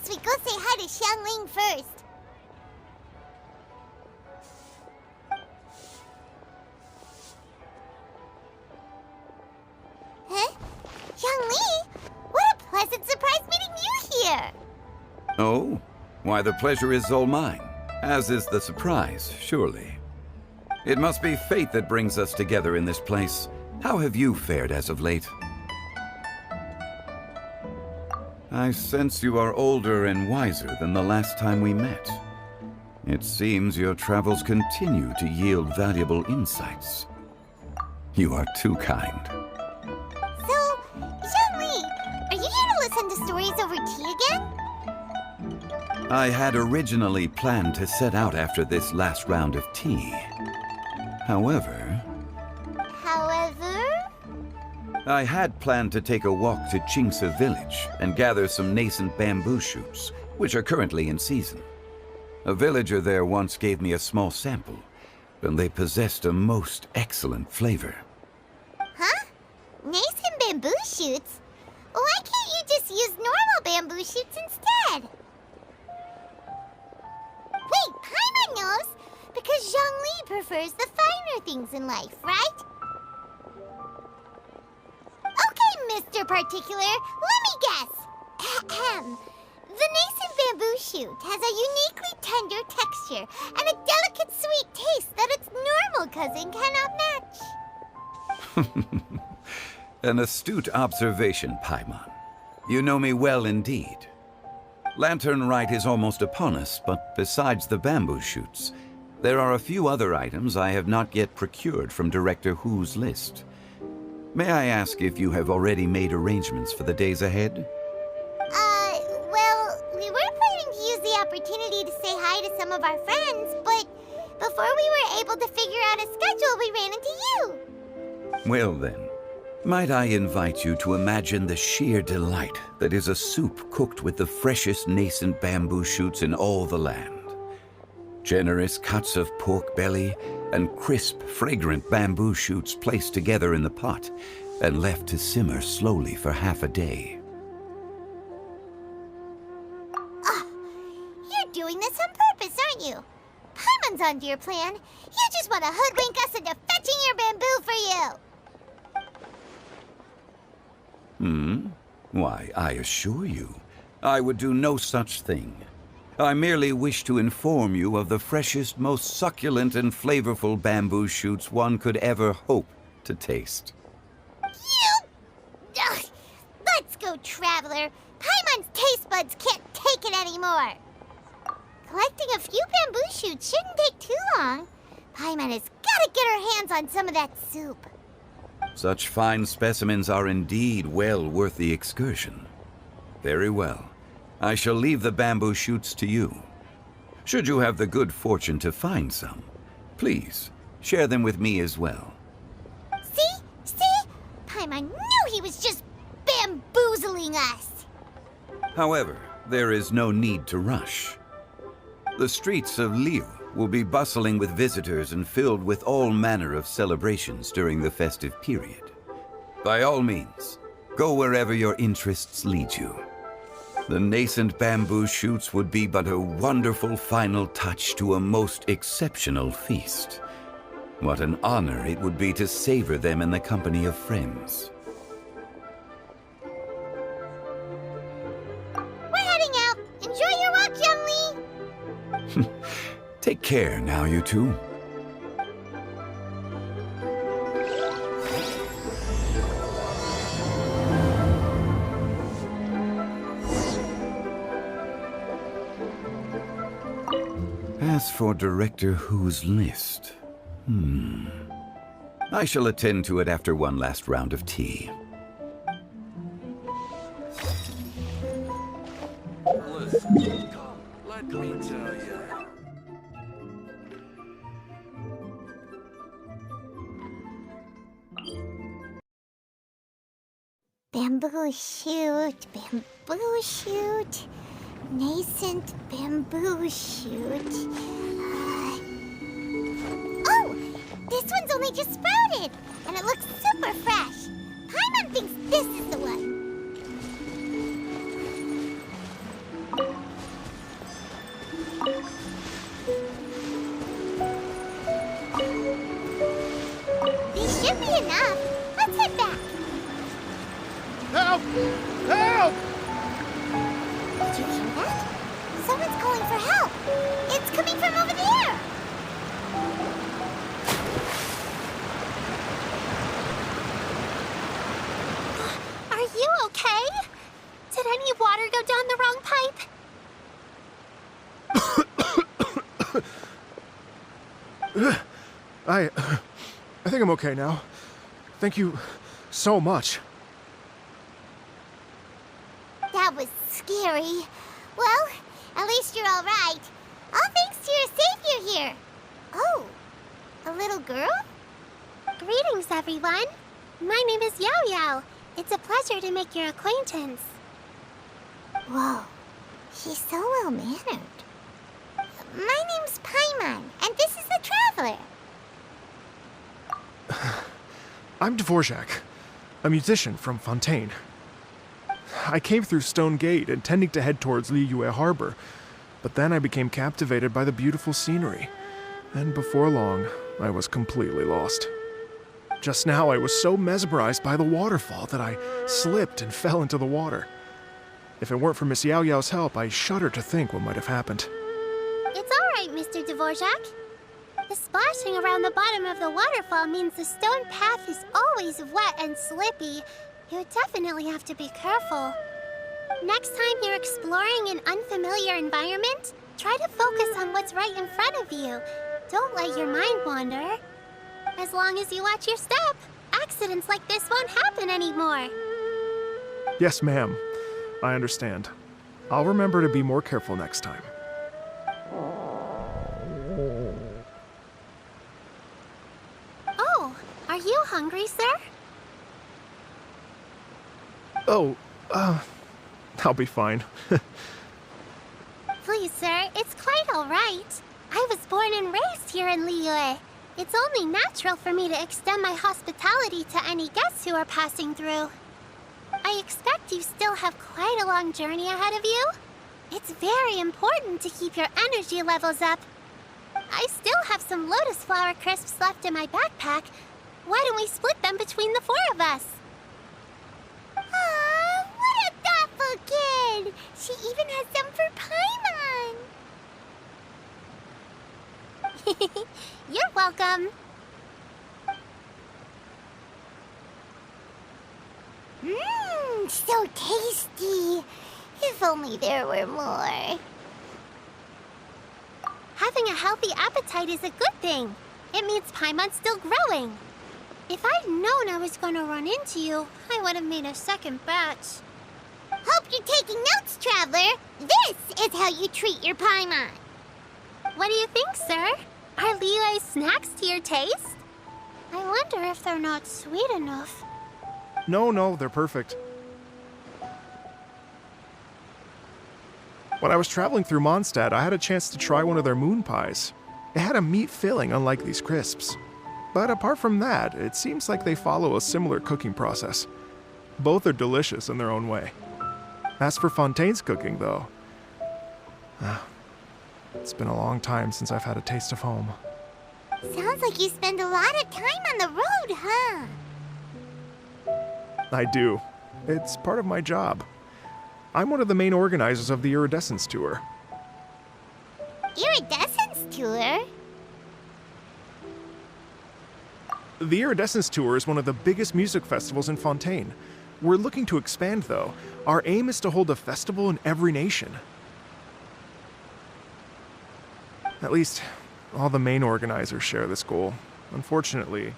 suggest we go say hi to Xiangling first. Huh? Xiangling? What a pleasant surprise meeting you here! Oh? Why, the pleasure is all mine, as is the surprise, surely. It must be fate that brings us together in this place. How have you fared as of late? I sense you are older and wiser than the last time we met. It seems your travels continue to yield valuable insights. You are too kind. So, Xiangling, are you here to listen to stories over tea again? I had originally planned to set out after this last round of tea. However, I had planned to take a walk to Chimes village and gather some nascent bamboo shoots, which are currently in season. A villager there once gave me a small sample, and they possessed a most excellent flavor. Huh? Nascent bamboo shoots? Why can't you just use normal bamboo shoots instead? Wait, Paimon knows! Because Zhongli prefers the finer things in life, right? Okay, Mr. Particular, let me guess. Ahem. The nascent bamboo shoot has a uniquely tender texture and a delicate sweet taste that its normal cousin cannot match. An astute observation, Paimon. You know me well indeed. Lantern Rite is almost upon us, but besides the bamboo shoots, there are a few other items I have not yet procured from Director Hu's list. May I ask if you have already made arrangements for the days ahead? Well, we were planning to use the opportunity to say hi to some of our friends, but before we were able to figure out a schedule, we ran into you. Well then, might I invite you to imagine the sheer delight that is a soup cooked with the freshest nascent bamboo shoots in all the land. Generous cuts of pork belly and crisp, fragrant bamboo shoots placed together in the pot and left to simmer slowly for half a day. You're doing this on purpose, aren't you? Paimon's onto your plan. You just want to hoodwink us into fetching your bamboo for you. Why, I assure you, I would do no such thing. I merely wish to inform you of the freshest, most succulent and flavorful bamboo shoots one could ever hope to taste. Ugh. Let's go, Traveler. Paimon's taste buds can't take it anymore. Collecting a few bamboo shoots shouldn't take too long. Paimon has got to get her hands on some of that soup. Such fine specimens are indeed well worth the excursion. Very well. I shall leave the bamboo shoots to you. Should you have the good fortune to find some, please share them with me as well. See? Paimon knew he was just bamboozling us. However, there is no need to rush. The streets of Liu will be bustling with visitors and filled with all manner of celebrations during the festive period. By all means, go wherever your interests lead you. The nascent bamboo shoots would be but a wonderful final touch to a most exceptional feast. What an honor it would be to savor them in the company of friends. We're heading out. Enjoy your walk, Youngly. Take care now, you two. As for Director Hu's list, I shall attend to it after one last round of tea. Listen, let me tell you. Bamboo shoot, nascent bamboo shoot. Oh, this one's only just sprouted, and it looks super fresh. Paimon thinks this is the one. Someone's calling for help. It's coming from over there. Are you okay? Did any water go down the wrong pipe? I think I'm okay now. Thank you so much. That was scary. Well, at least you're all right. All thanks to your savior here. Oh, a little girl? Greetings, everyone. My name is Yao Yao. It's a pleasure to make your acquaintance. Whoa, she's so well-mannered. My name's Paimon, and this is the Traveler. I'm Dvorak, a musician from Fontaine. I came through Stone Gate intending to head towards Liyue Harbor, but then I became captivated by the beautiful scenery, and before long, I was completely lost. Just now, I was so mesmerized by the waterfall that I slipped and fell into the water. If it weren't for Miss Yao Yao's help, I shudder to think what might have happened. It's all right, Mr. Dvorak. The splashing around the bottom of the waterfall means the stone path is always wet and slippy. You definitely have to be careful. Next time you're exploring an unfamiliar environment, try to focus on what's right in front of you. Don't let your mind wander. As long as you watch your step, accidents like this won't happen anymore. Yes, ma'am. I understand. I'll remember to be more careful next time. Oh, are you hungry, sir? Oh, I'll be fine. Please, sir, it's quite all right. I was born and raised here in Liyue. It's only natural for me to extend my hospitality to any guests who are passing through. I expect you still have quite a long journey ahead of you. It's very important to keep your energy levels up. I still have some lotus flower crisps left in my backpack. Why don't we split them between the four of us? Aw, what a thoughtful kid! She even has some for Paimon! You're welcome. Mmm, so tasty. If only there were more. Having a healthy appetite is a good thing. It means Paimon's still growing. If I'd known I was going to run into you, I would have made a second batch. Hope you're taking notes, Traveler. This is how you treat your Paimon. What do you think, sir? Are Liyue snacks to your taste? I wonder if they're not sweet enough. No, they're perfect. When I was traveling through Mondstadt, I had a chance to try one of their moon pies. It had a meat filling, unlike these crisps. But apart from that, it seems like they follow a similar cooking process. Both are delicious in their own way. As for Fontaine's cooking, though, it's been a long time since I've had a taste of home. Sounds like you spend a lot of time on the road, huh? I do. It's part of my job. I'm one of the main organizers of the Iridescence Tour. Iridescence Tour? The Iridescence Tour is one of the biggest music festivals in Fontaine. We're looking to expand, though. Our aim is to hold a festival in every nation. At least, all the main organizers share this goal. Unfortunately,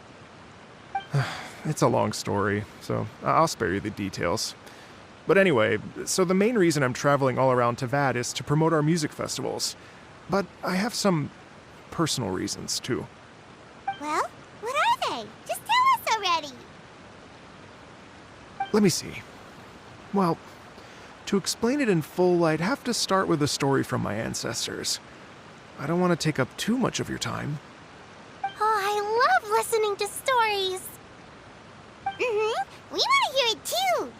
it's a long story, so I'll spare you the details. But anyway, so the main reason I'm traveling all around Tavad is to promote our music festivals. But I have some personal reasons, too. Well, what are they? Just tell us already. Let me see. Well, to explain it in full, I'd have to start with a story from my ancestors. I don't want to take up too much of your time. Oh, I love listening to stories. We want to hear it too.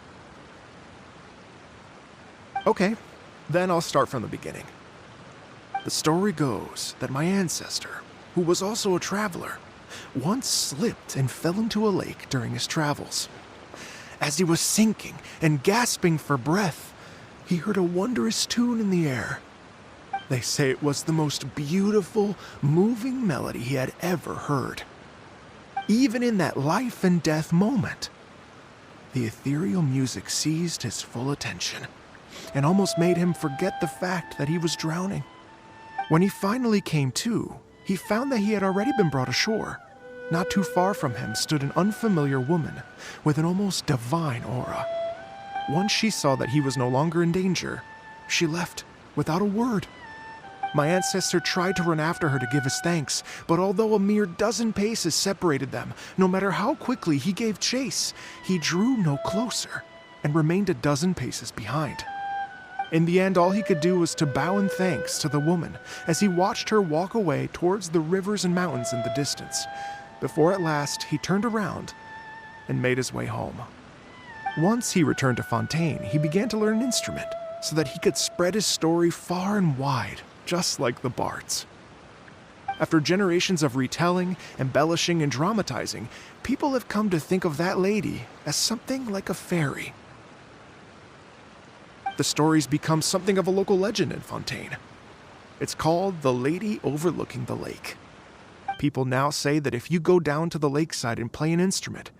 Okay, then I'll start from the beginning. The story goes that my ancestor, who was also a traveler, once slipped and fell into a lake during his travels. As he was sinking and gasping for breath, he heard a wondrous tune in the air. They say it was the most beautiful, moving melody he had ever heard. Even in that life and death moment, the ethereal music seized his full attention and almost made him forget the fact that he was drowning. When he finally came to, he found that he had already been brought ashore. Not too far from him stood an unfamiliar woman with an almost divine aura. Once she saw that he was no longer in danger, she left without a word. My ancestor tried to run after her to give his thanks, but although a mere dozen paces separated them, no matter how quickly he gave chase, he drew no closer and remained a dozen paces behind. In the end, all he could do was to bow in thanks to the woman as he watched her walk away towards the rivers and mountains in the distance, before at last he turned around and made his way home. Once he returned to Fontaine, he began to learn an instrument so that he could spread his story far and wide, just like the bards. After generations of retelling, embellishing, and dramatizing, people have come to think of that lady as something like a fairy. The story's become something of a local legend in Fontaine. It's called the Lady Overlooking the Lake. People now say that if you go down to the lakeside and play an instrument,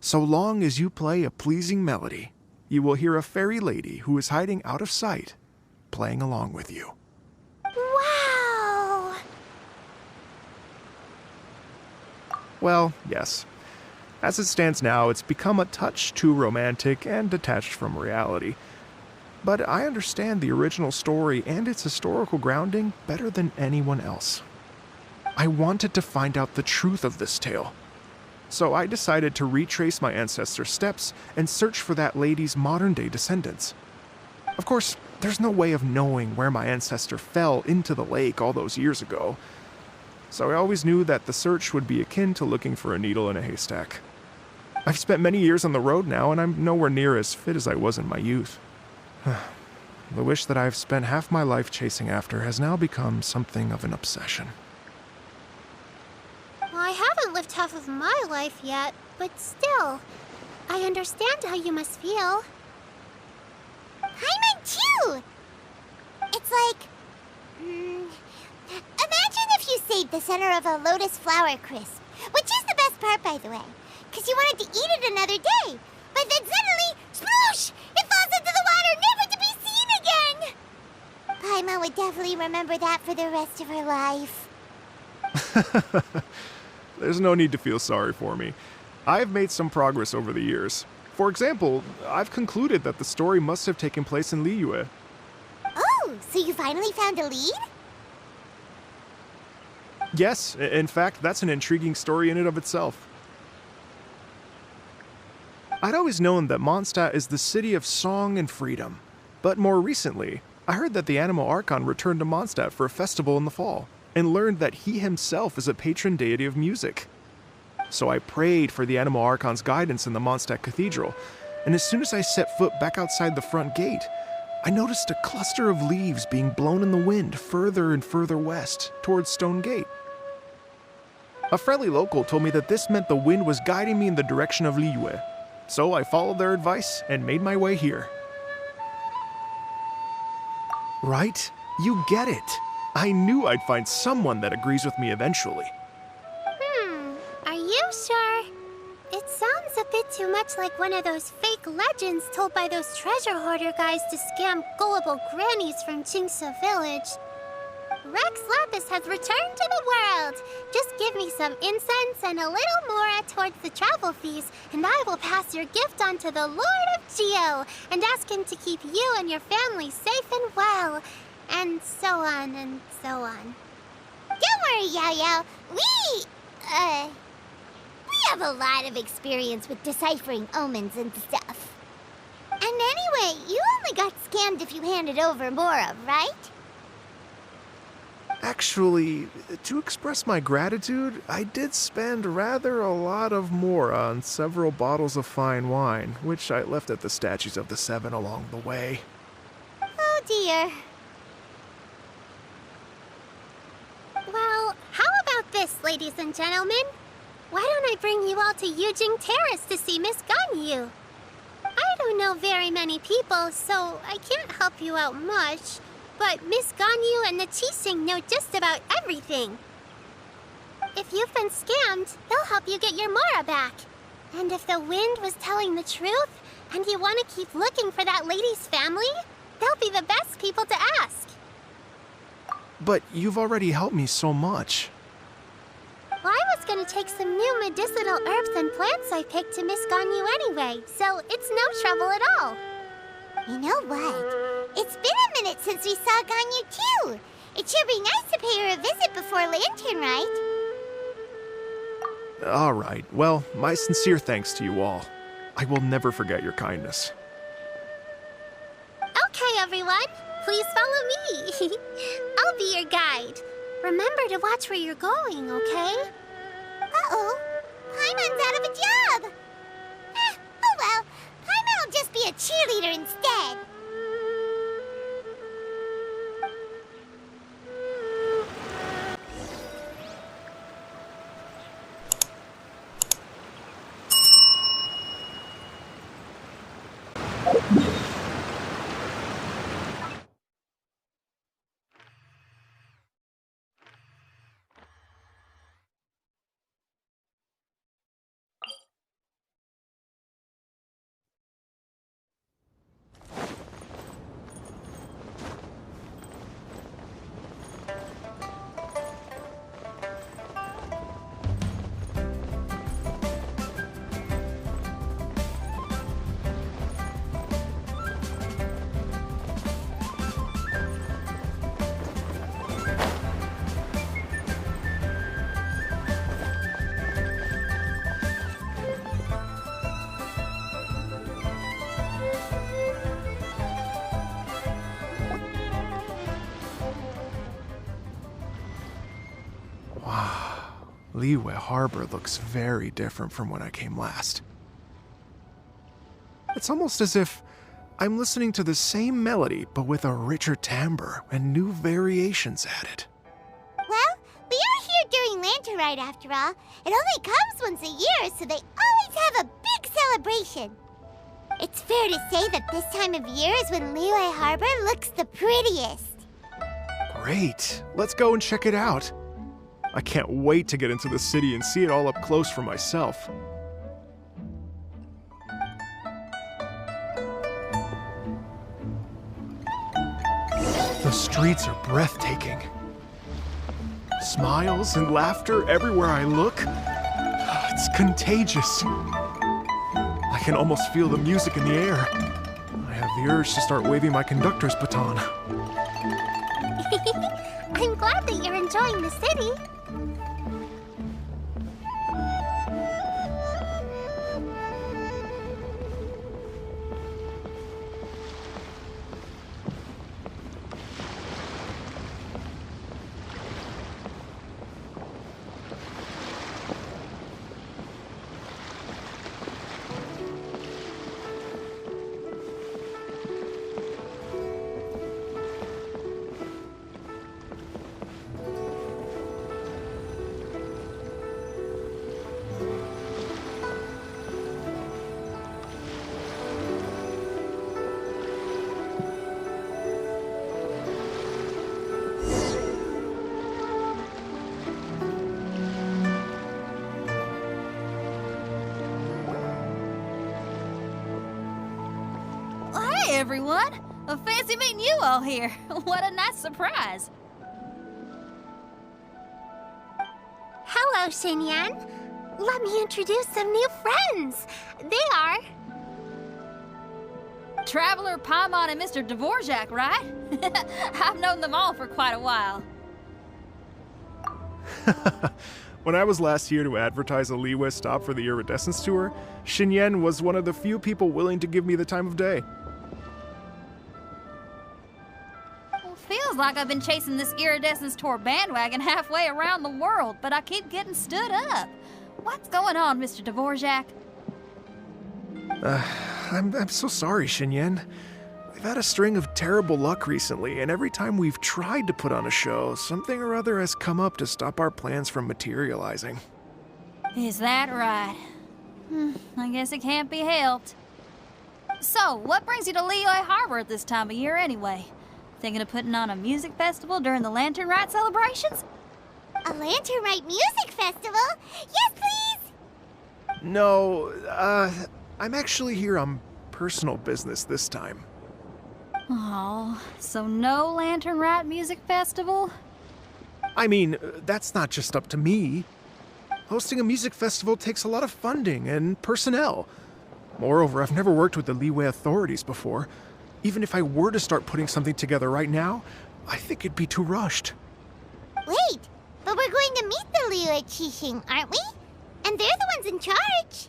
so long as you play a pleasing melody, you will hear a fairy lady who is hiding out of sight, playing along with you. Wow! Well, yes. As it stands now, it's become a touch too romantic and detached from reality. But I understand the original story and its historical grounding better than anyone else. I wanted to find out the truth of this tale. So I decided to retrace my ancestors' steps and search for that lady's modern-day descendants. Of course, there's no way of knowing where my ancestor fell into the lake all those years ago. So I always knew that the search would be akin to looking for a needle in a haystack. I've spent many years on the road now, and I'm nowhere near as fit as I was in my youth. The wish that I've spent half my life chasing after has now become something of an obsession. Well, I haven't lived half of my life yet, but still, I understand how you must feel. Paimon too! It's like... imagine if you saved the center of a lotus flower crisp, which is the best part, by the way, because you wanted to eat it another day. But then suddenly, sploosh! It falls into the water, never to be seen again! Paimon would definitely remember that for the rest of her life. There's no need to feel sorry for me. I've made some progress over the years. For example, I've concluded that the story must have taken place in Liyue. Oh, so you finally found a lead? Yes, in fact, that's an intriguing story in and of itself. I'd always known that Mondstadt is the city of song and freedom, but more recently, I heard that the Animal Archon returned to Mondstadt for a festival in the fall, and learned that he himself is a patron deity of music. So I prayed for the Animal Archon's guidance in the Mondstadt Cathedral, and as soon as I set foot back outside the front gate, I noticed a cluster of leaves being blown in the wind further and further west, towards Stone Gate. A friendly local told me that this meant the wind was guiding me in the direction of Liyue, so I followed their advice and made my way here. Right? You get it. I knew I'd find someone that agrees with me eventually. Are you sure? It sounds a bit too much like one of those fake legends told by those treasure hoarder guys to scam gullible grannies from Chingsa Village. Rex Lapis has returned to the world. Just give me some incense and a little more towards the travel fees, and I will pass your gift on to the Lord of Geo and ask him to keep you and your family safe and well. And so on and so on. Don't worry, Yao Yao. We have a lot of experience with deciphering omens and stuff. And anyway, you only got scammed if you handed over Mora, right? Actually, to express my gratitude, I did spend rather a lot of Mora on several bottles of fine wine, which I left at the Statues of the Seven along the way. Oh dear. Well, how about this, ladies and gentlemen? Why don't I bring you all to Yujing Terrace to see Miss Ganyu? I don't know very many people, so I can't help you out much. But Miss Ganyu and the Chising know just about everything. If you've been scammed, they'll help you get your Mora back. And if the wind was telling the truth, and you want to keep looking for that lady's family, they'll be the best people to ask. But you've already helped me so much. Well, I was gonna take some new medicinal herbs and plants I picked to Miss Ganyu anyway, so it's no trouble at all. You know what? It's been a minute since we saw Ganyu too. It should be nice to pay her a visit before Lantern, right? All right. Well, my sincere thanks to you all. I will never forget your kindness. Okay, everyone. Please follow me. I'll be your guide. Remember to watch where you're going, okay? Uh-oh. Paimon's out of a job. Oh well. Paimon will just be a cheerleader instead. Liyue Harbor looks very different from when I came last. It's almost as if I'm listening to the same melody, but with a richer timbre and new variations added. Well, we are here during Lantern Rite after all. It only comes once a year, so they always have a big celebration. It's fair to say that this time of year is when Liyue Harbor looks the prettiest. Great. Let's go and check it out. I can't wait to get into the city and see it all up close for myself. The streets are breathtaking. Smiles and laughter everywhere I look. It's contagious. I can almost feel the music in the air. I have the urge to start waving my conductor's baton. I'm glad that you're enjoying the city. Hey everyone! Fancy meeting you all here. What a nice surprise. Hello, Xinyan. Let me introduce some new friends. They are... Traveler, Paimon, and Mr. Dvorak, right? I've known them all for quite a while. When I was last here to advertise a Liyue stop for the Iridescence Tour, Xinyan was one of the few people willing to give me the time of day. Well, feels like I've been chasing this Iridescence Tour bandwagon halfway around the world, but I keep getting stood up. What's going on, Mr. Dvorak? I'm so sorry, Xinyan. We've had a string of terrible luck recently, and every time we've tried to put on a show, something or other has come up to stop our plans from materializing. Is that right? I guess it can't be helped. So, what brings you to Liyue Harbor at this time of year anyway? Thinking of putting on a music festival during the Lantern Rite celebrations? A Lantern Rite music festival? Yes, please! No, I'm actually here on personal business this time. Oh, so no Lantern Rite music festival? I mean, that's not just up to me. Hosting a music festival takes a lot of funding and personnel. Moreover, I've never worked with the Liyue authorities before. Even if I were to start putting something together right now, I think it'd be too rushed. Wait, but we're going to meet the Liyue Qixing, aren't we? And they're the ones in charge.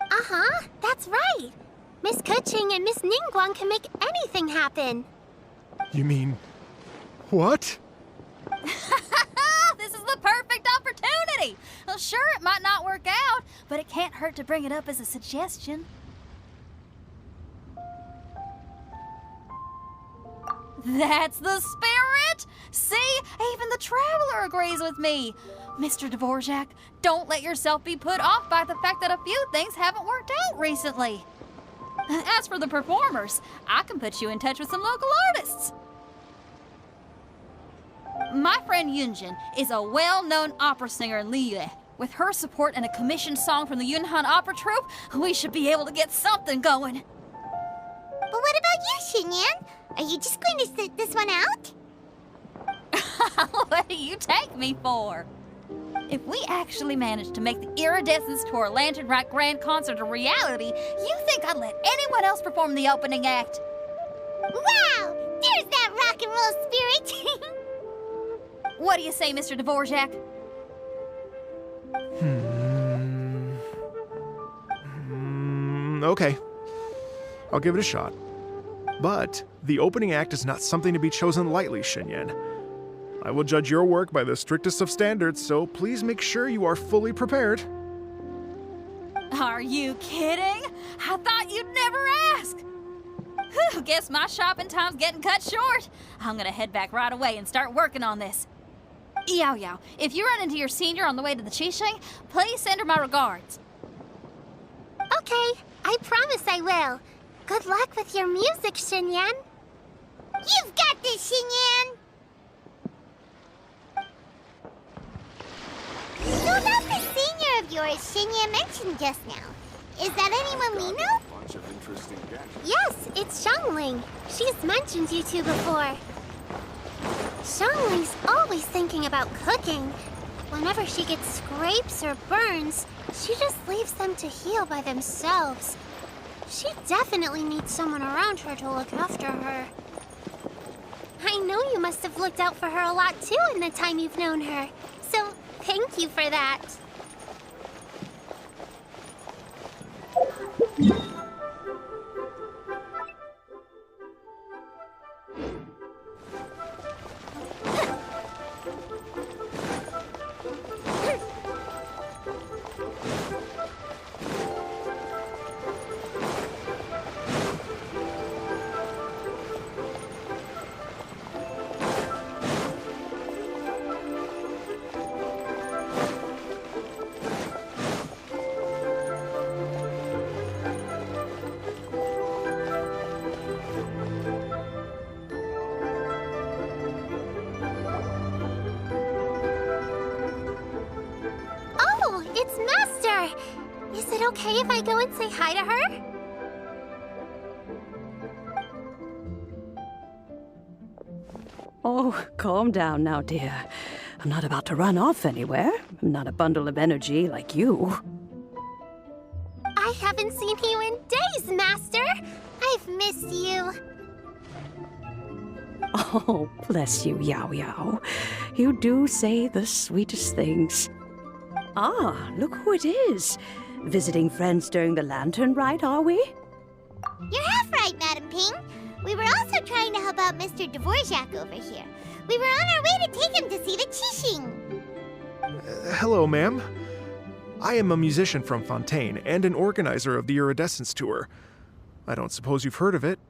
Uh-huh, that's right. Miss Keqing and Miss Ningguang can make anything happen. You mean... what? This is the perfect opportunity! Well, sure, it might not work out, but it can't hurt to bring it up as a suggestion. That's the spirit! See? Even the Traveler agrees with me. Mr. Dvorak, don't let yourself be put off by the fact that a few things haven't worked out recently. As for the performers, I can put you in touch with some local artists. My friend Yunjin is a well-known opera singer in Liyue. With her support and a commissioned song from the Yunhan Opera Troupe, we should be able to get something going. But what about you, Xinyan? Are you just going to sit this one out? What do you take me for? If we actually manage to make the Iridescence Tour Lantern Rite Grand Concert a reality, you think I'd let anyone else perform the opening act? Wow! There's that rock and roll spirit! What do you say, Mr. Dvorak? Okay. I'll give it a shot. But the opening act is not something to be chosen lightly, Xinyan. I will judge your work by the strictest of standards, so please make sure you are fully prepared. Are you kidding? I thought you'd never ask. Whew, guess my shopping time's getting cut short. I'm gonna head back right away and start working on this. Yao Yao, if you run into your senior on the way to the Qixing, please send her my regards. Okay, I promise I will. Good luck with your music, Xinyan. You've got this, Xinyan! So about the senior of yours Xinyan mentioned just now. Is that anyone we know? Bunch of interesting gadgets. Yes, it's Xiangling. She's mentioned you two before. Xiangling's always thinking about cooking. Whenever she gets scrapes or burns, she just leaves them to heal by themselves. She definitely needs someone around her to look after her. I know you must have looked out for her a lot too in the time you've known her. So, thank you for that. It's Master! Is it okay if I go and say hi to her? Oh, calm down now, dear. I'm not about to run off anywhere. I'm not a bundle of energy like you. I haven't seen you in days, Master! I've missed you. Oh, bless you, Yao Yao. You do say the sweetest things. Ah, look who it is. Visiting friends during the Lantern Rite, are we? You're half right, Madam Ping. We were also trying to help out Mr. Dvorak over here. We were on our way to take him to see the Qixing. Hello, ma'am. I am a musician from Fontaine and an organizer of the Iridescence Tour. I don't suppose you've heard of it.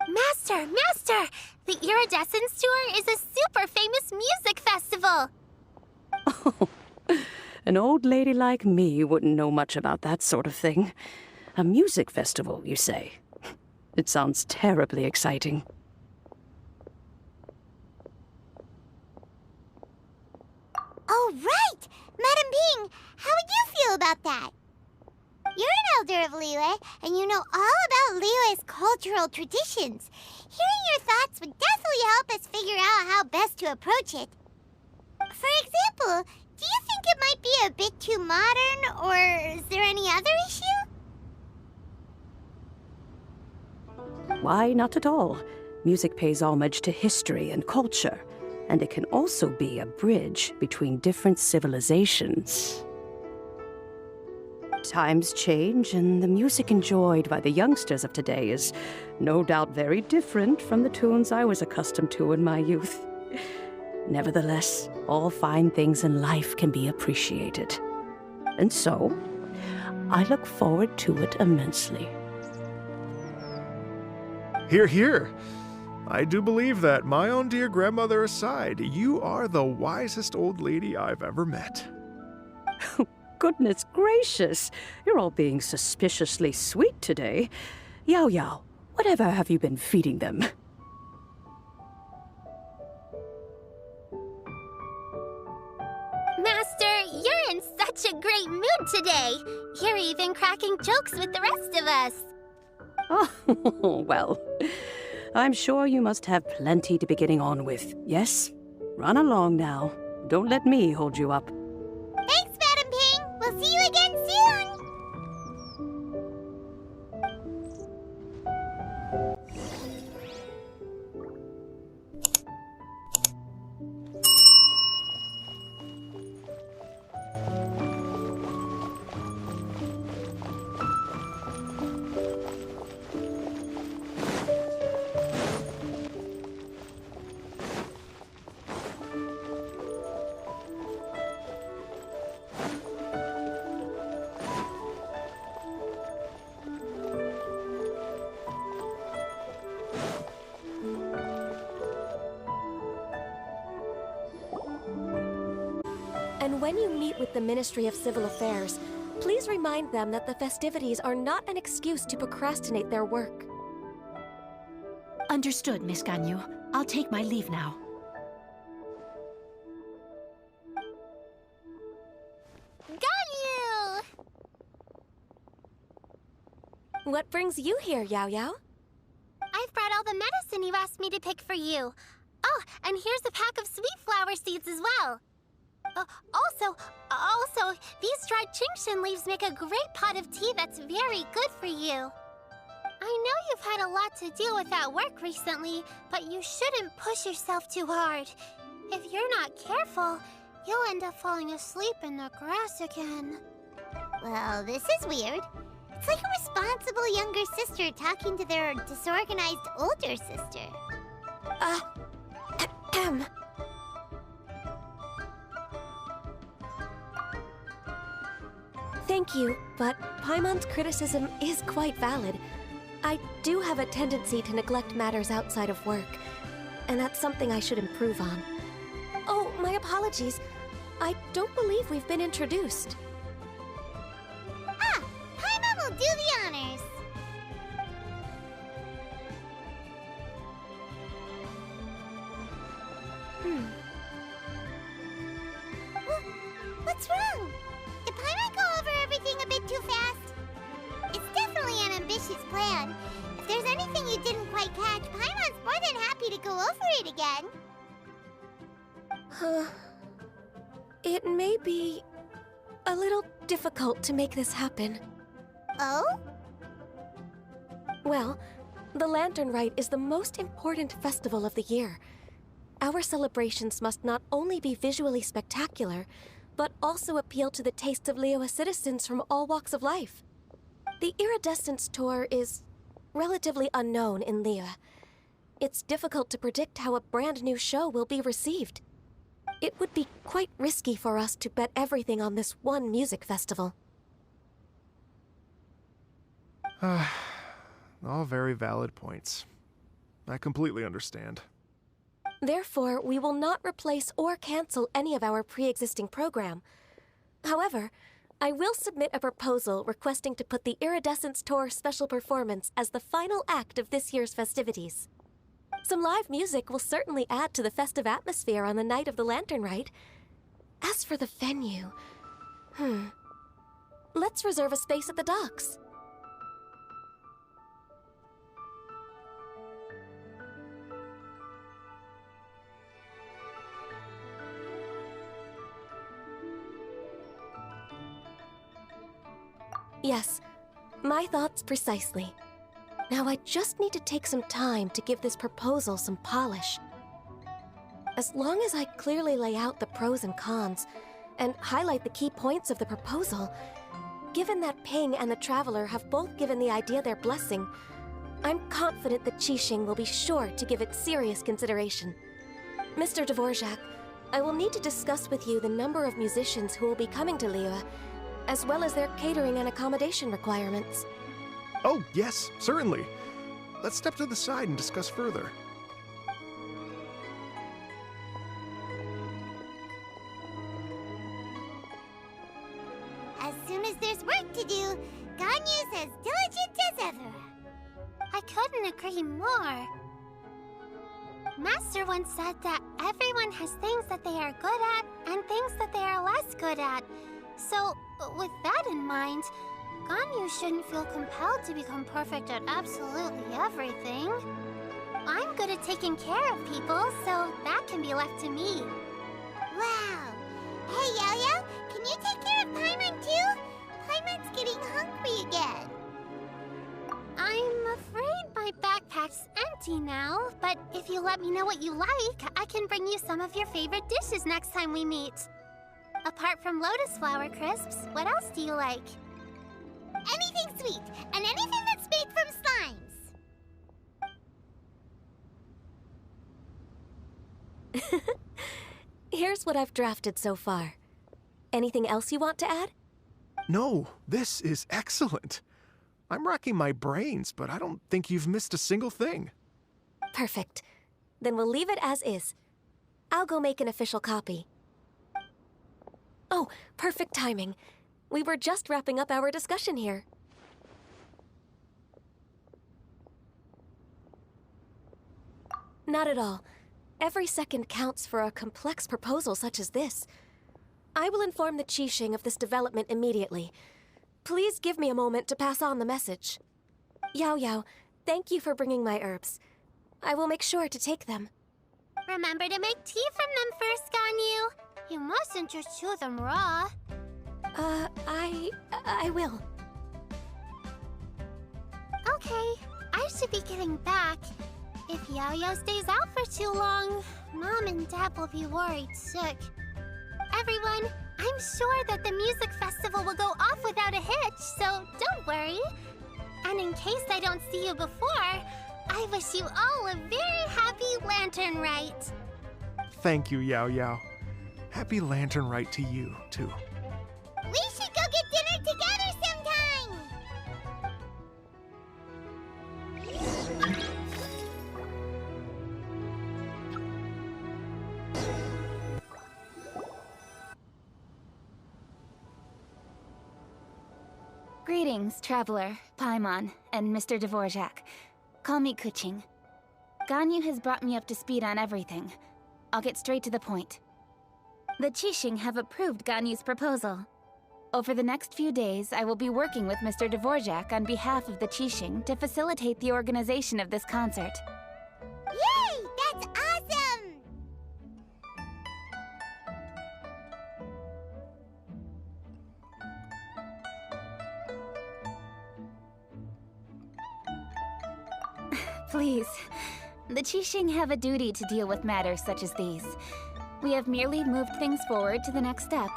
Master! Master! The Iridescence Tour is a super famous music festival! Oh, an old lady like me wouldn't know much about that sort of thing. A music festival, you say? It sounds terribly exciting. Oh, right! Madam Ping, how would you feel about that? You're an elder of Liyue, and you know all about Liyue's cultural traditions. Hearing your thoughts would definitely help us figure out how best to approach it. For example, do you think it might be a bit too modern, or is there any other issue? Why, not at all. Music pays homage to history and culture, and it can also be a bridge between different civilizations. Times change, and the music enjoyed by the youngsters of today is no doubt very different from the tunes I was accustomed to in my youth. Nevertheless, all fine things in life can be appreciated. And so, I look forward to it immensely. Hear, hear. I do believe that, my own dear grandmother aside, you are the wisest old lady I've ever met. Goodness gracious, you're all being suspiciously sweet today. Yao Yao, whatever have you been feeding them? Master, you're in such a great mood today. You're even cracking jokes with the rest of us. Oh, well, I'm sure you must have plenty to be getting on with. Yes? Run along now. Don't let me hold you up. Thanks, Madam Ping. We'll see you again soon. And when you meet with the Ministry of Civil Affairs, please remind them that the festivities are not an excuse to procrastinate their work. Understood, Miss Ganyu. I'll take my leave now. Ganyu! What brings you here, Yao Yao? I've brought all the medicine you asked me to pick for you. Oh, and here's a pack of sweet flower seeds as well. Also, these dried chingshin leaves make a great pot of tea that's very good for you. I know you've had a lot to deal with at work recently, but you shouldn't push yourself too hard. If you're not careful, you'll end up falling asleep in the grass again. Well, this is weird. It's like a responsible younger sister talking to their disorganized older sister. Thank you, but Paimon's criticism is quite valid. I do have a tendency to neglect matters outside of work, and that's something I should improve on. Oh, my apologies. I don't believe we've been introduced. Ah, Paimon will do the honors. What's wrong? Did Paimon go over everything a bit too fast? It's definitely an ambitious plan. If there's anything you didn't quite catch, Paimon's more than happy to go over it again. It may be a little difficult to make this happen. Oh? Well, the Lantern Rite is the most important festival of the year. Our celebrations must not only be visually spectacular, but also appeal to the tastes of Liyue citizens from all walks of life. The Iridescence Tour is relatively unknown in Liyue. It's difficult to predict how a brand new show will be received. It would be quite risky for us to bet everything on this one music festival. All very valid points. I completely understand. Therefore, we will not replace or cancel any of our pre-existing program. However, I will submit a proposal requesting to put the Iridescence Tour special performance as the final act of this year's festivities. Some live music will certainly add to the festive atmosphere on the night of the Lantern Rite. As for the venue, let's reserve a space at the docks. Yes, my thoughts precisely. Now I just need to take some time to give this proposal some polish. As long as I clearly lay out the pros and cons, and highlight the key points of the proposal, given that Ping and the Traveler have both given the idea their blessing, I'm confident that Qixing will be sure to give it serious consideration. Mr. Dvorak, I will need to discuss with you the number of musicians who will be coming to Liyue, as well as their catering and accommodation requirements. Oh, yes, certainly. Let's step to the side and discuss further. As soon as there's work to do, Ganyu's as diligent as ever. I couldn't agree more. Master once said that everyone has things that they are good at and things that they are less good at. So, with that in mind, Ganyu shouldn't feel compelled to become perfect at absolutely everything. I'm good at taking care of people, so that can be left to me. Wow! Hey, Yo-Yo, can you take care of Paimon too? Paimon's getting hungry again. I'm afraid my backpack's empty now, but if you let me know what you like, I can bring you some of your favorite dishes next time we meet. Apart from lotus flower crisps, what else do you like? Anything sweet, and anything that's made from slimes. Here's what I've drafted so far. Anything else you want to add? No, this is excellent. I'm racking my brains, but I don't think you've missed a single thing. Perfect. Then we'll leave it as is. I'll go make an official copy. Oh, perfect timing. We were just wrapping up our discussion here. Not at all. Every second counts for a complex proposal such as this. I will inform the Qixing of this development immediately. Please give me a moment to pass on the message. Yao Yao, thank you for bringing my herbs. I will make sure to take them. Remember to make tea from them first, Ganyu. You mustn't just chew them raw. I will. Okay, I should be getting back. If Yao-Yao stays out for too long, Mom and Dad will be worried sick. Everyone, I'm sure that the music festival will go off without a hitch, so don't worry. And in case I don't see you before, I wish you all a very happy Lantern Rite. Thank you, Yao Yao. Happy Lantern Rite to you, too. We should go get dinner together sometime! Greetings, Traveler, Paimon, and Mr. Dvorak. Call me Kuching. Ganyu has brought me up to speed on everything. I'll get straight to the point. The Qixing have approved Ganyu's proposal. Over the next few days, I will be working with Mr. Dvorak on behalf of the Qixing to facilitate the organization of this concert. Yay! That's awesome! Please. The Qixing have a duty to deal with matters such as these. We have merely moved things forward to the next step.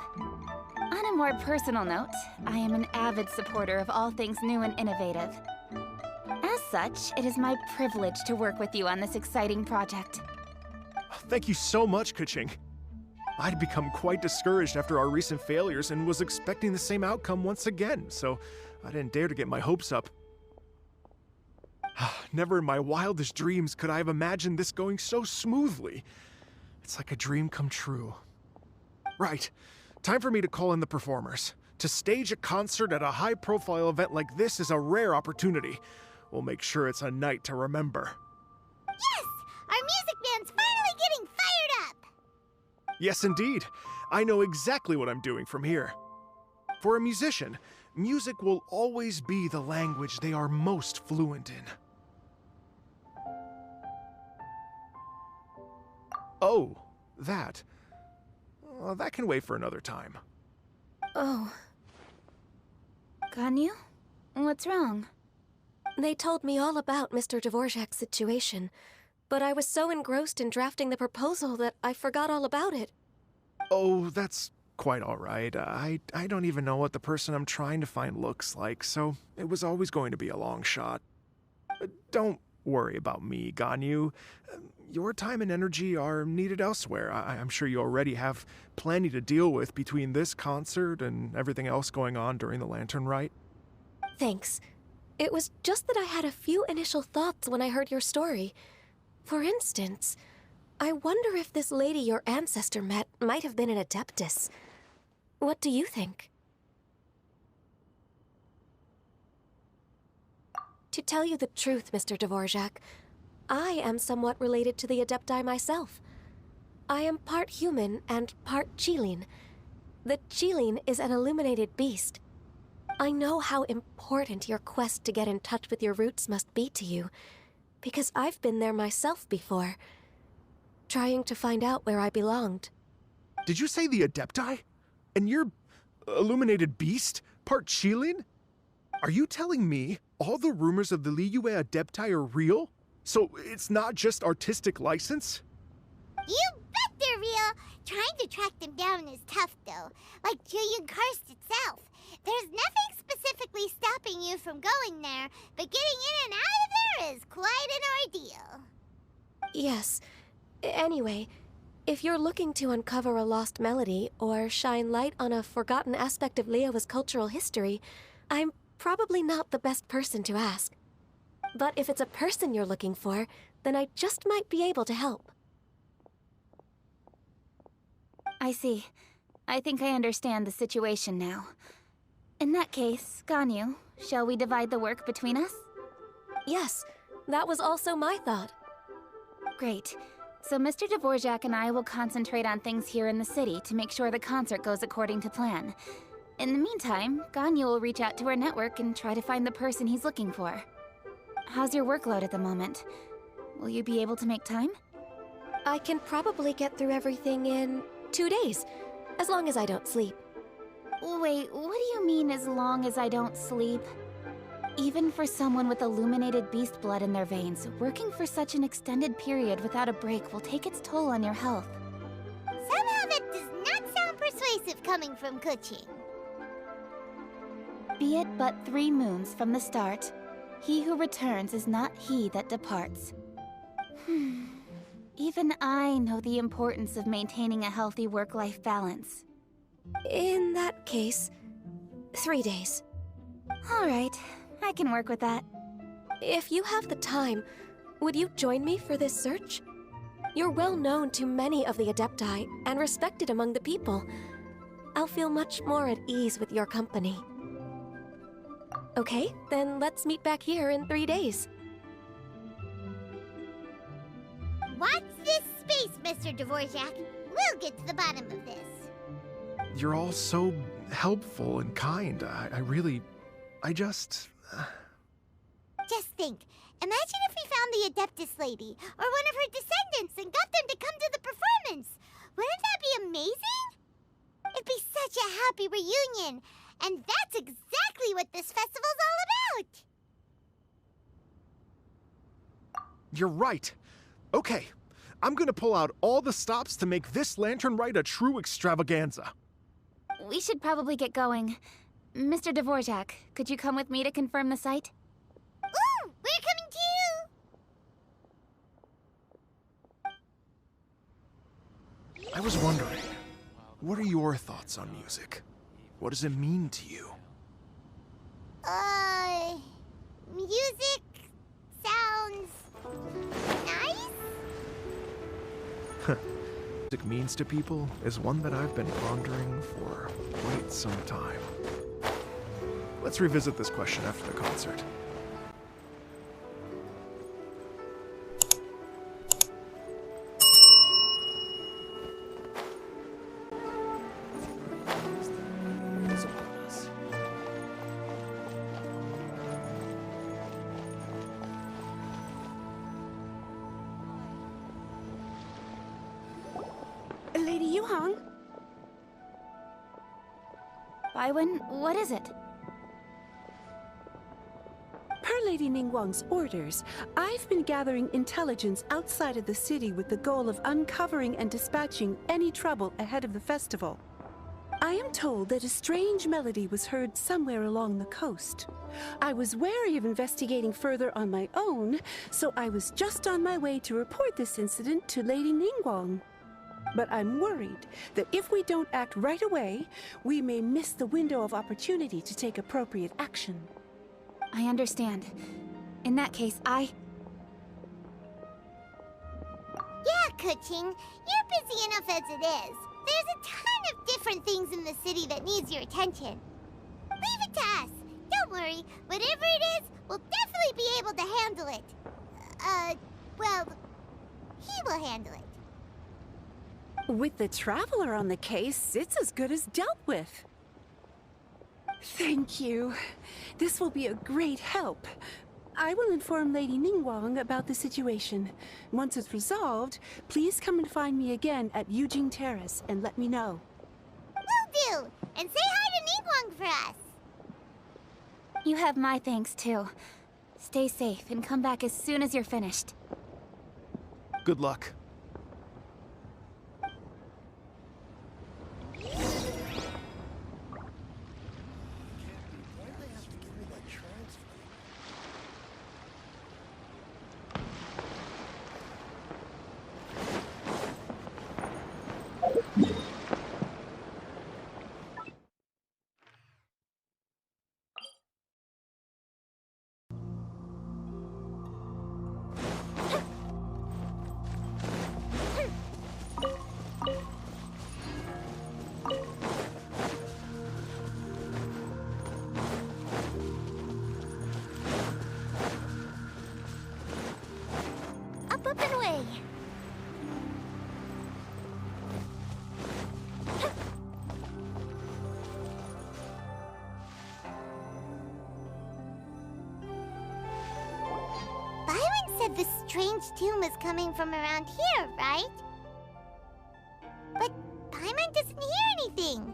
On a more personal note, I am an avid supporter of all things new and innovative. As such, it is my privilege to work with you on this exciting project. Thank you so much, Kuching. I'd become quite discouraged after our recent failures and was expecting the same outcome once again, so I didn't dare to get my hopes up. Never in my wildest dreams could I have imagined this going so smoothly. It's like a dream come true. Right. Time for me to call in the performers. To stage a concert at a high-profile event like this is a rare opportunity. We'll make sure it's a night to remember. Yes! Our music band's finally getting fired up! Yes, indeed. I know exactly what I'm doing from here. For a musician, music will always be the language they are most fluent in. Oh, that. That can wait for another time. Oh, Ganyu? What's wrong? they told me all about Mr. Dvorak's situation, but I was so engrossed in drafting the proposal that I forgot all about it. Oh, that's quite all right. I don't even know what the person I'm trying to find looks like, so it was always going to be a long shot. Don't worry about me, Ganyu. Your time and energy are needed elsewhere. I'm sure you already have plenty to deal with between this concert and everything else going on during the Lantern Rite. Thanks. It was just that I had a few initial thoughts when I heard your story. For instance, I wonder if this lady your ancestor met might have been an Adeptus. What do you think? To tell you the truth, Mr. Dvorak, I am somewhat related to the Adepti myself. I am part human and part Qilin. The Qilin is an illuminated beast. I know how important your quest to get in touch with your roots must be to you, because I've been there myself before, trying to find out where I belonged. Did you say the Adepti? And you're illuminated beast? Part Qilin? Are you telling me all the rumors of the Liyue Adepti are real? So it's not just artistic license? You bet they're real! Trying to track them down is tough, though. Like Julian Karst itself. There's nothing specifically stopping you from going there, but getting in and out of there is quite an ordeal. Yes. Anyway, if you're looking to uncover a lost melody or shine light on a forgotten aspect of Liyue's cultural history, I'm probably not the best person to ask. But if it's a person you're looking for, then I just might be able to help. I see. I think I understand the situation now. In that case, Ganyu, shall we divide the work between us? Yes, that was also my thought. Great. So Mr. Dvorak and I will concentrate on things here in the city to make sure the concert goes according to plan. In the meantime, Ganyu will reach out to our network and try to find the person he's looking for. How's your workload at the moment? Will you be able to make time? I can probably get through everything in 2 days, as long as I don't sleep. Wait, what do you mean as long as I don't sleep? Even for someone with illuminated beast blood in their veins, working for such an extended period without a break will take its toll on your health. Somehow that does not sound persuasive coming from Kuching. Be it but 3 moons from the start, he who returns is not he that departs. Even I know the importance of maintaining a healthy work-life balance. In that case, 3 days. All right, I can work with that. If you have the time, would you join me for this search? You're well known to many of the Adepti and respected among the people. I'll feel much more at ease with your company. Okay, then let's meet back here in 3 days. Watch this space, Mr. Dvorak. We'll get to the bottom of this. You're all so helpful and kind. Just think. Imagine if we found the Adeptus lady, or one of her descendants, and got them to come to the performance. Wouldn't that be amazing? It'd be such a happy reunion. And that's exactly what this festival's all about. You're right. Okay, I'm gonna pull out all the stops to make this Lantern Rite a true extravaganza. We should probably get going. Mr. Dvorak, could you come with me to confirm the site? Ooh, we're coming too! I was wondering, what are your thoughts on music? What does it mean to you? Music sounds nice? Music means to people is one that I've been pondering for quite some time. Let's revisit this question after the concert. Lady Yuhang? Baiwen, what is it? Per Lady Ningguang's orders, I've been gathering intelligence outside of the city with the goal of uncovering and dispatching any trouble ahead of the festival. I am told that a strange melody was heard somewhere along the coast. I was wary of investigating further on my own, so I was just on my way to report this incident to Lady Ningguang. But I'm worried that if we don't act right away, we may miss the window of opportunity to take appropriate action. I understand. In that case, Yeah, Kuching, you're busy enough as it is. There's a ton of different things in the city that needs your attention. Leave it to us. Don't worry. Whatever it is, we'll definitely be able to handle it. Well, he will handle it. With the Traveler on the case, it's as good as dealt with. Thank you. This will be a great help. I will inform Lady Ningguang about the situation. Once it's resolved, please come and find me again at Yujing Terrace and let me know. Will do! And say hi to Ningguang for us! you have my thanks too. Stay safe and come back as soon as you're finished. Good luck. Up and away! Byron said the strange tune was coming from around here, right? But Paimon doesn't hear anything.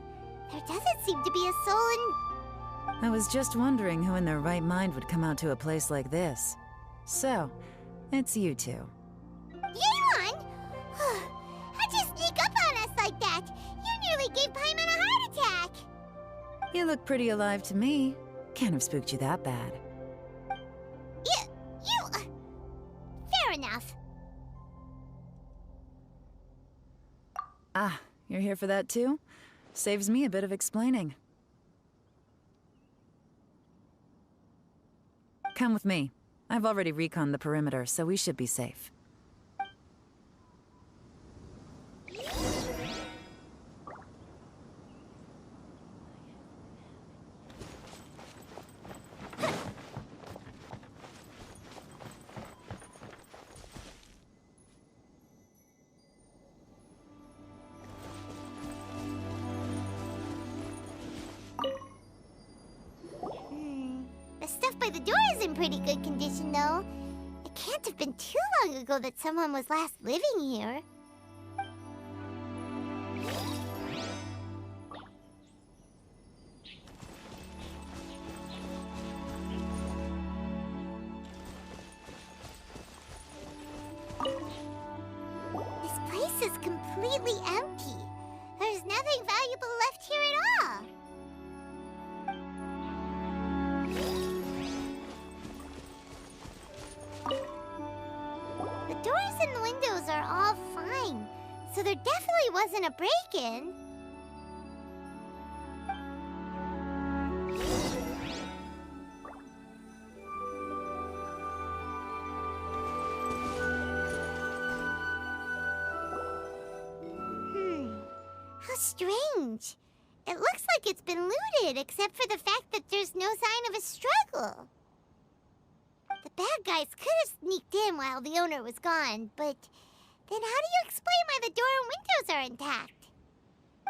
There doesn't seem to be a soul in... I was just wondering who in their right mind would come out to a place like this. So, it's you two. Yeon! How'd you sneak up on us like that? You nearly gave Paimon a heart attack! You look pretty alive to me. Can't have spooked you that bad. Fair enough. Ah, you're here for that too? Saves me a bit of explaining. Come with me. I've already reconned the perimeter, so we should be safe. The stuff by the door is in pretty good condition, though. It can't have been too long ago that someone was last living here. This place is completely empty. There's nothing valuable left here at all. The doors and windows are all fine, so there definitely wasn't a break-in. How strange. It looks like it's been looted, except for the fact that there's no sign of a struggle. The bad guys could have sneaked in while the owner was gone, but then how do you explain why the door and windows are intact?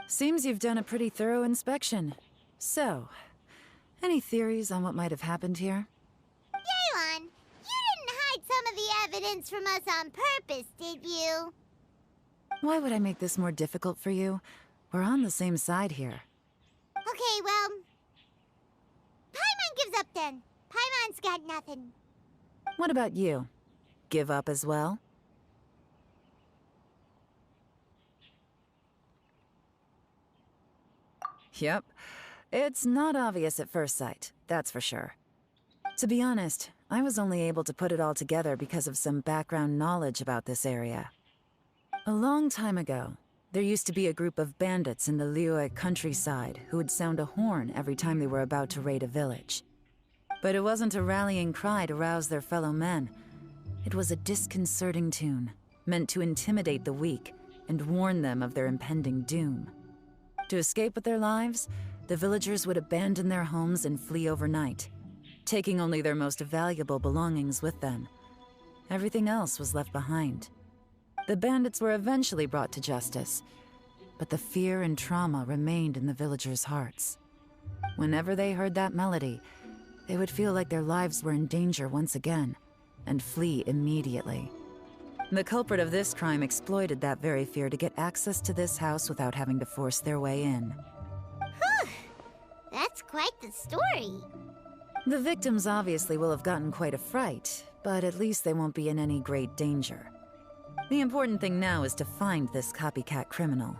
Seems you've done a pretty thorough inspection. So, any theories on what might have happened here? Yelan, you didn't hide some of the evidence from us on purpose, did you? Why would I make this more difficult for you? We're on the same side here. Okay, well, Paimon gives up then. Paimon's got nothing. What about you? Give up as well? Yep. It's not obvious at first sight, that's for sure. To be honest, I was only able to put it all together because of some background knowledge about this area. A long time ago, there used to be a group of bandits in the Liyue countryside who would sound a horn every time they were about to raid a village. But it wasn't a rallying cry to rouse their fellow men. It was a disconcerting tune, meant to intimidate the weak and warn them of their impending doom. To escape with their lives, the villagers would abandon their homes and flee overnight, taking only their most valuable belongings with them. Everything else was left behind. The bandits were eventually brought to justice, but the fear and trauma remained in the villagers' hearts. Whenever they heard that melody, they would feel like their lives were in danger once again, and flee immediately. The culprit of this crime exploited that very fear to get access to this house without having to force their way in. Whew! That's quite the story. The victims obviously will have gotten quite a fright, but at least they won't be in any great danger. The important thing now is to find this copycat criminal.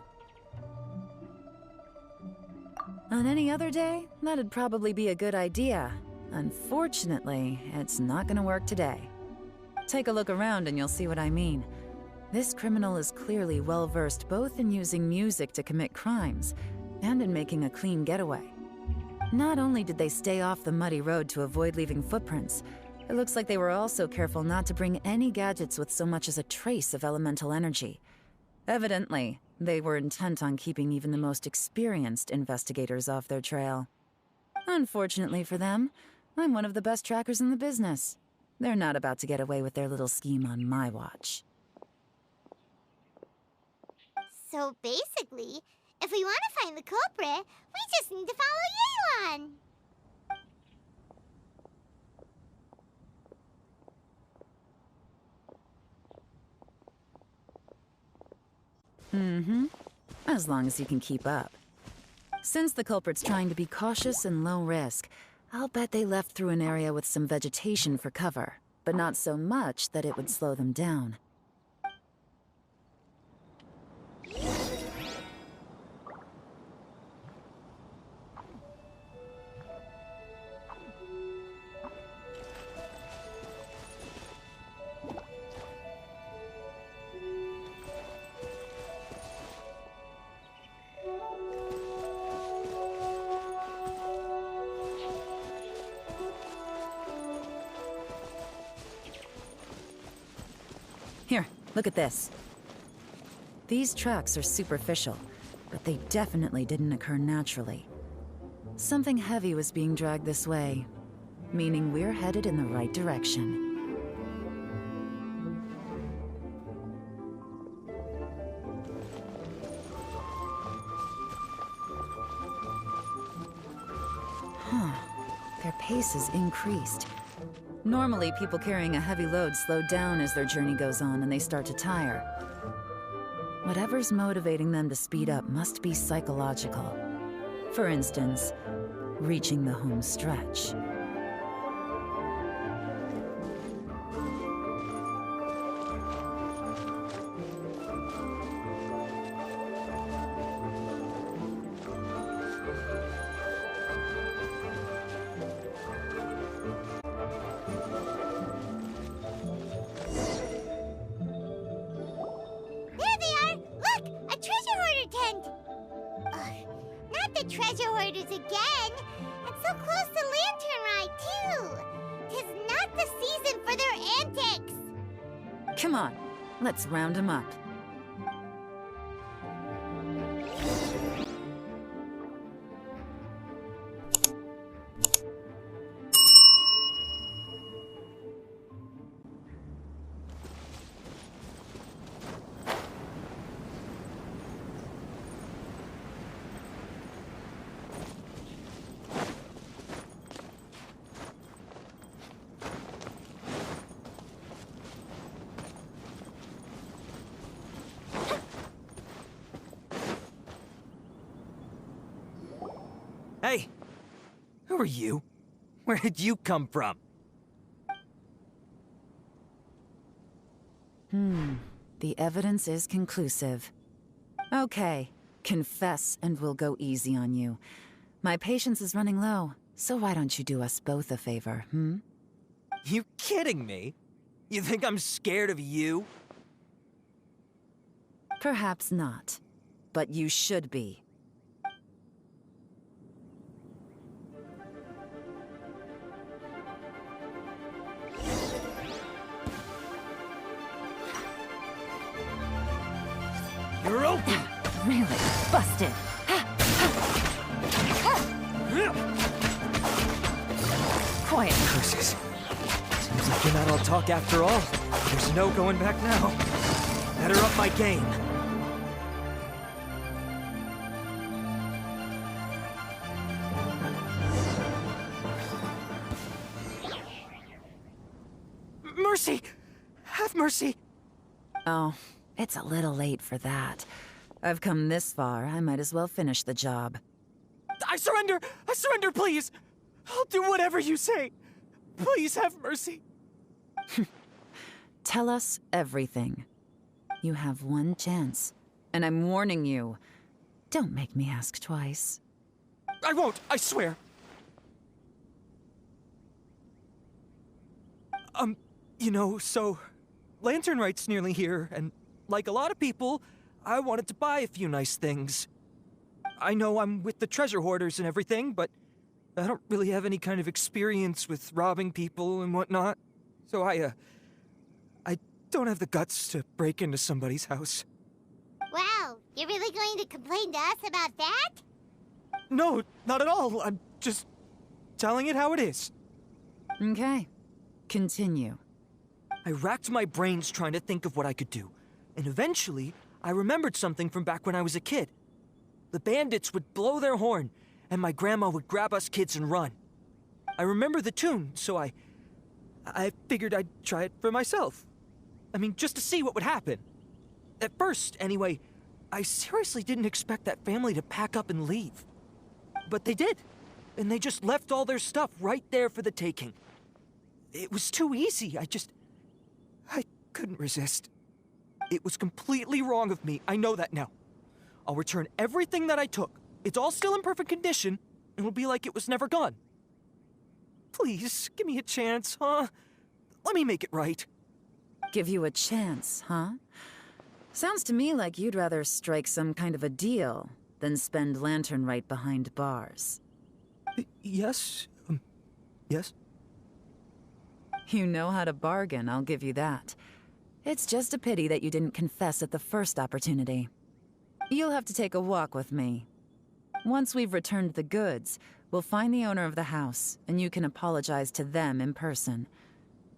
On any other day, that'd probably be a good idea. Unfortunately, it's not gonna work today. Take a look around and you'll see what I mean. This criminal is clearly well-versed both in using music to commit crimes and in making a clean getaway. Not only did they stay off the muddy road to avoid leaving footprints, it looks like they were also careful not to bring any gadgets with so much as a trace of elemental energy. Evidently, they were intent on keeping even the most experienced investigators off their trail. Unfortunately for them, I'm one of the best trackers in the business. They're not about to get away with their little scheme on my watch. So basically, if we want to find the culprit, we just need to follow Yelan. Mm-hmm. As long as you can keep up. Since the culprit's trying to be cautious and low risk, I'll bet they left through an area with some vegetation for cover, but not so much that it would slow them down. Here, look at this. These tracks are superficial, but they definitely didn't occur naturally. Something heavy was being dragged this way, meaning we're headed in the right direction. Their pace has increased. Normally, people carrying a heavy load slow down as their journey goes on and they start to tire. Whatever's motivating them to speed up must be psychological. For instance, reaching the home stretch. Treasure hoarders again! And so close to Lantern Ride, too! 'Tis not the season for their antics! Come on, let's round them up. Hey! Who are you? Where did you come from? The evidence is conclusive. Okay, confess and we'll go easy on you. My patience is running low, so why don't you do us both a favor, You kidding me? You think I'm scared of you? Perhaps not, but you should be. You're open! Really? Busted. Quiet. Curses. Seems like you're not all talk after all. There's no going back now. Better up my game. Mercy! Have mercy! Oh, it's a little late for that. I've come this far, I might as well finish the job. I surrender! I surrender, please! I'll do whatever you say. Please have mercy. Tell us everything. You have one chance, and I'm warning you. Don't make me ask twice. I won't, I swear. So Lantern Right's nearly here, and like a lot of people, I wanted to buy a few nice things. I know I'm with the treasure hoarders and everything, but I don't really have any kind of experience with robbing people and whatnot. So I don't have the guts to break into somebody's house. Wow, you're really going to complain to us about that? No, not at all. I'm just telling it how it is. Okay, continue. I racked my brains trying to think of what I could do, and eventually, I remembered something from back when I was a kid. The bandits would blow their horn, and my grandma would grab us kids and run. I remember the tune, so I figured I'd try it for myself. I mean, just to see what would happen. At first, anyway, I seriously didn't expect that family to pack up and leave. But they did, and they just left all their stuff right there for the taking. It was too easy, I couldn't resist. It was completely wrong of me, I know that now. I'll return everything that I took. It's all still in perfect condition, and it'll be like it was never gone. Please, give me a chance, huh? Let me make it right. Give you a chance, huh? Sounds to me like you'd rather strike some kind of a deal than spend Lantern Right behind bars. Yes? Yes? You know how to bargain, I'll give you that. It's just a pity that you didn't confess at the first opportunity. You'll have to take a walk with me. Once we've returned the goods, we'll find the owner of the house, and you can apologize to them in person.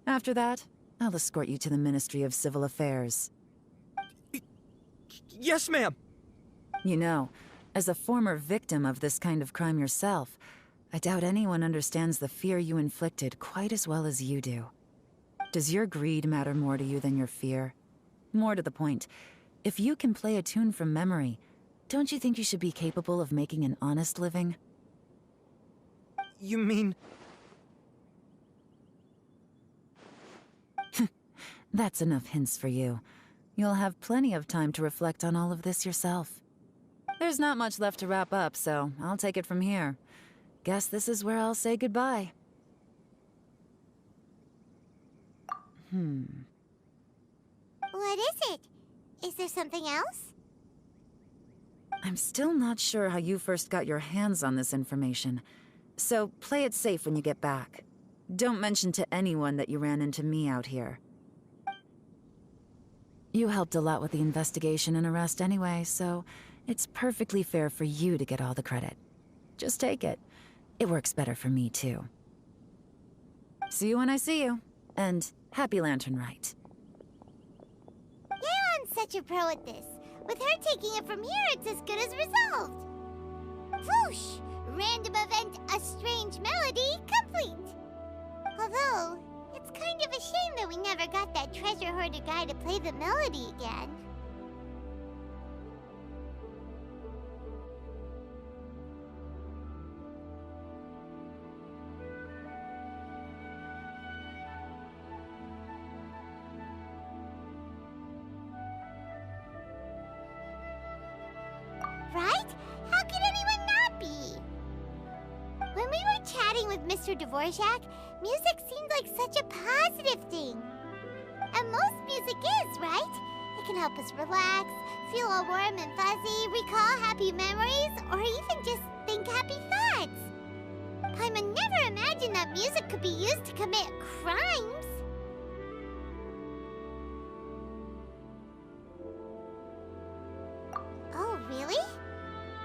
After that, I'll escort you to the Ministry of Civil Affairs. Yes, ma'am! You know, as a former victim of this kind of crime yourself, I doubt anyone understands the fear you inflicted quite as well as you do. Does your greed matter more to you than your fear? More to the point, if you can play a tune from memory, don't you think you should be capable of making an honest living? You mean... That's enough hints for you. You'll have plenty of time to reflect on all of this yourself. There's not much left to wrap up, so I'll take it from here. Guess this is where I'll say goodbye. What is it? Is there something else? I'm still not sure how you first got your hands on this information, so play it safe when you get back. Don't mention to anyone that you ran into me out here. You helped a lot with the investigation and arrest anyway, so it's perfectly fair for you to get all the credit. Just take it. It works better for me, too. See you when I see you, and happy Lantern Right. Yeon's such a pro at this. With her taking it from here, it's as good as resolved. Whoosh! Random event, a strange melody, complete. Although, it's kind of a shame that we never got that treasure hoarder guy to play the melody again. Mr. Dvorak, music seemed like such a positive thing. And most music is, right? It can help us relax, feel all warm and fuzzy, recall happy memories, or even just think happy thoughts. Paimon never imagined that music could be used to commit crimes. Oh, really?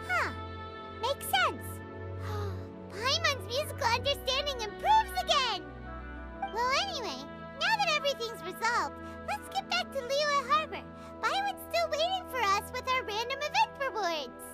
Huh. Makes sense. Paimon's musical understanding improves again! Well, anyway, now that everything's resolved, let's get back to Liyue Harbor. Byron's still waiting for us with our random event rewards.